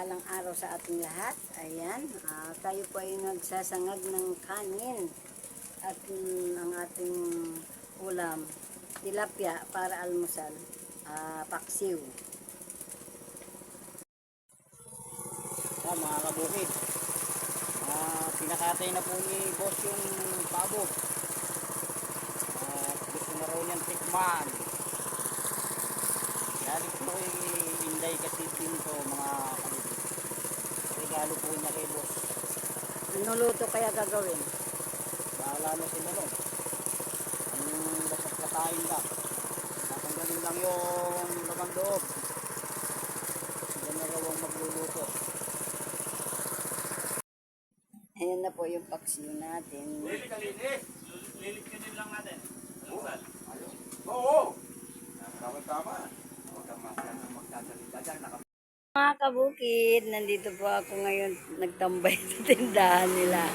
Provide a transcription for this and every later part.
mapagpalang araw sa ating lahat. Ayan, tayo po ay nagsasangag ng kanin at ang ating ulam, tilapia para almusal, paksiw. Mga kabukid, pinakatay na po ni boss yung pabo. Gusto na raw niyang tikman. Galing po inday kasi dito mga kabukid. Regalo po niya kay boss. Ano luto kaya gagawin? Bahala na sila no. Ang basat katayin lang. Tatanggalin lang yung laman loob. Sila na raw ang magluluto. Ayan na po yung paksiw natin. Lilit ka din lang natin. Oo. Tama-tama. Huwag kang magsasalita dyan. Mga kabukid, nandito po ako ngayon nagtambay sa tindahan nila.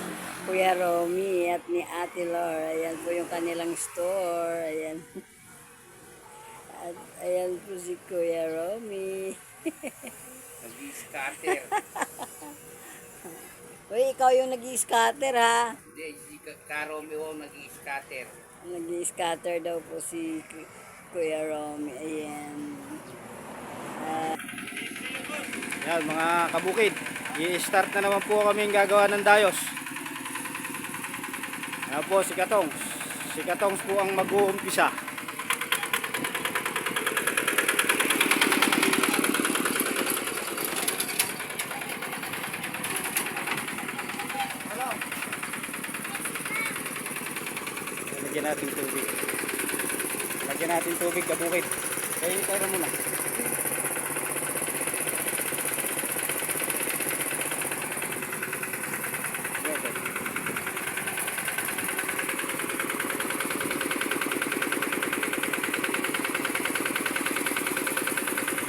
Kuya Romy at ni Ate Lor. Ayan po yung kanilang store. Ayan. At ayan po si Kuya Romy. Nag-i-scatter. Uy, ikaw yung nag-i-scatter ha. Hindi, si Karomi o nag-i-scatter. Nag-i-scatter daw po si Kuya Romy. Ayan. Yan mga kabukid, i-start na naman po kami gagawa ng dayos. Yan po si Katongs. Si Katongs po ang mag-uumpisa. Lagyan natin tubig. Lagyan natin tubig kabukid. Kaya tayo muna.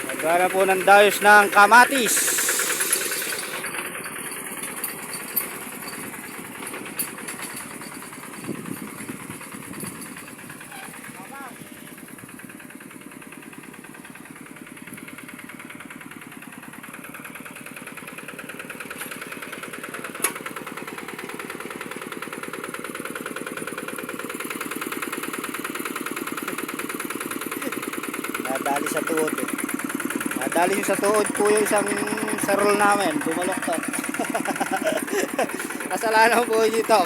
Nagana po ng dayos ng kamatis. Nadali sa tuod eh. Nadali sa tuod po yung isang sarol namin. Bumaloktot. Kasalanan po dito.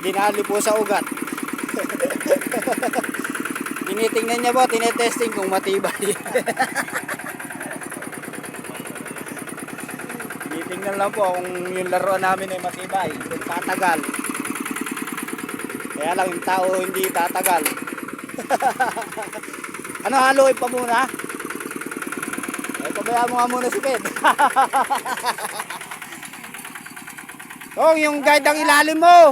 Dinali po sa ugat. Tinitingnan niya po, tinetesting kung matibay. Tinitingnan lang po kung yung laruan namin ay matibay. Kung tatagal. Kaya lang yung tao hindi tatagal. Ano, haluin pa muna? Eh, pabayaan mo nga muna si Ped. Oh, yung guide ang ilalim mo.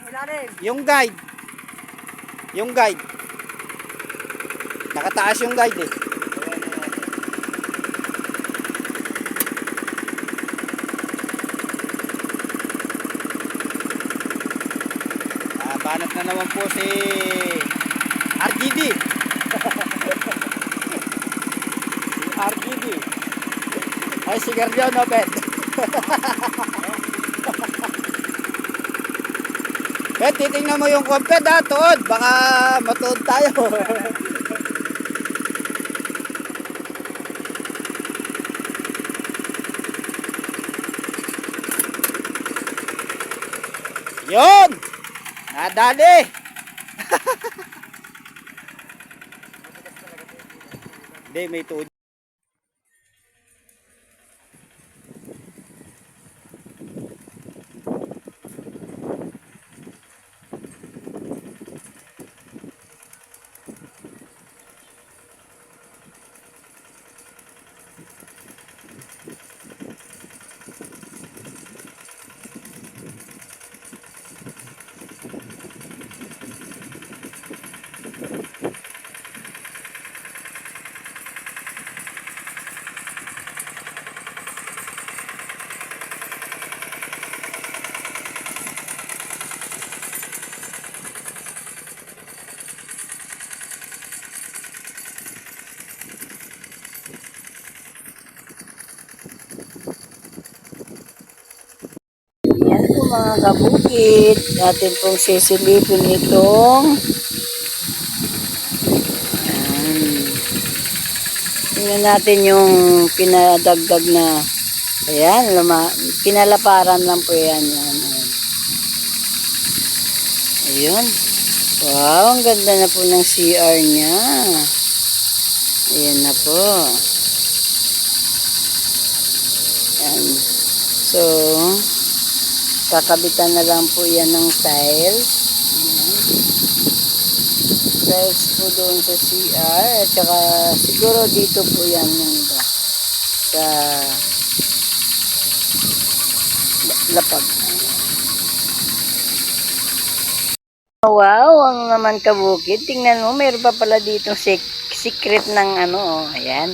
Ilalim. Yung guide. Yung guide. Nakataas yung guide eh. Banat na naman po si RGD. RGB. Ay, sigarilyo no, Pet. Pet, titingnan mo yung kompet ha, tuod. Baka matuod tayo. Yun! Nadali! Hindi, may tuod. mga kabukid. Atin pong sisilipin itong tingnan natin yung pinadagdag na ayan, pinalaparan lang po yan. Yan. Ayun. Wow, ang ganda na po ng CR niya. Ayan na po. Ayan. So, kakabitan na lang po yan ng tiles. Ayan. Tiles po doon sa CR. At saka siguro dito po yan yung iba. Sa lapag. Wow, ang naman kabukid. Tingnan mo, mayroon pa pala dito secret ng ano. Oh. Ayan.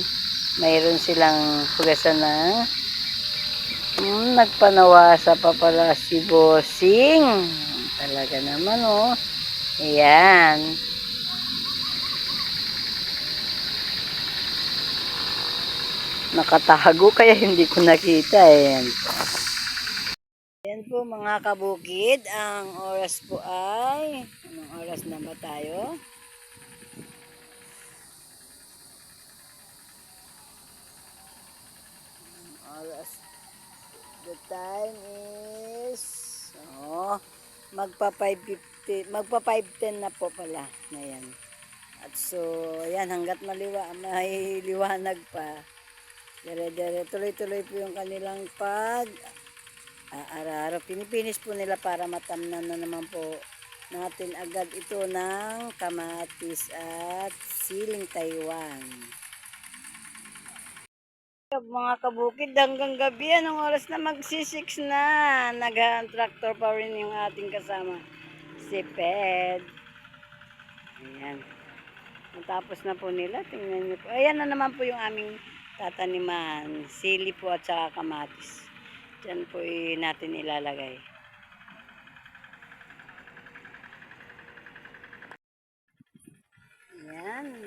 Mayroon silang pugasan na nagpanawasa pa pala si Bossing. Talaga naman oh. Ayan. Nakatago kaya hindi ko nakita. Ayan. Ayan po mga kabukid. Ang oras po ay anong oras na ba tayo? Oras. The time is magpa 5:50, magpa 5:10 na po pala. Ayan. At so, ayan hangga't may liwanag pa. Dire-dire tuloy-tuloy po yung kanilang araw-araw. Pinipinis po nila para matamnan na naman po natin agad ito ng kamatis at siling Taiwan. Mga kabukid, hanggang gabi, anong oras na magsisix na? Nag-tractor pa rin yung ating kasama, si Ped. Ayan. Natapos na po nila, tingnan niyo po. Ayan na naman po yung aming tataniman, sili po at saka kamatis. Diyan po natin ilalagay.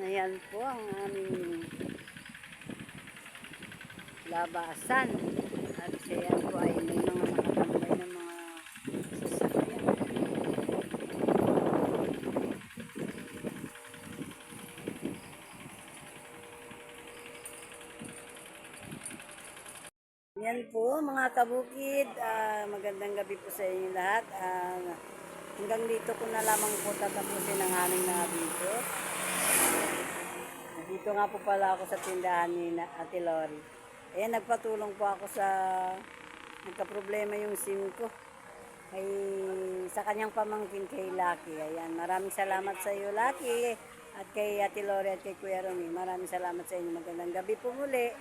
Ayan po ang aming labasan. At siya po ay may mga nakatambay ng mga sasakyan. Yan po mga kabukid, magandang gabi po sa inyo lahat. Hanggang dito ko na lamang po tatapusin ang aming na video. Dito nga po pala ako sa tindahan ni Ate Lori. Ayan, nagpatulong po ako nagka-problema yung SIM ko. Sa kanyang pamangkin kay Lucky. Ayan, maraming salamat sa iyo Lucky. At kay Ate Lori at kay Kuya Romy. Maraming salamat sa inyo. Magandang gabi po muli.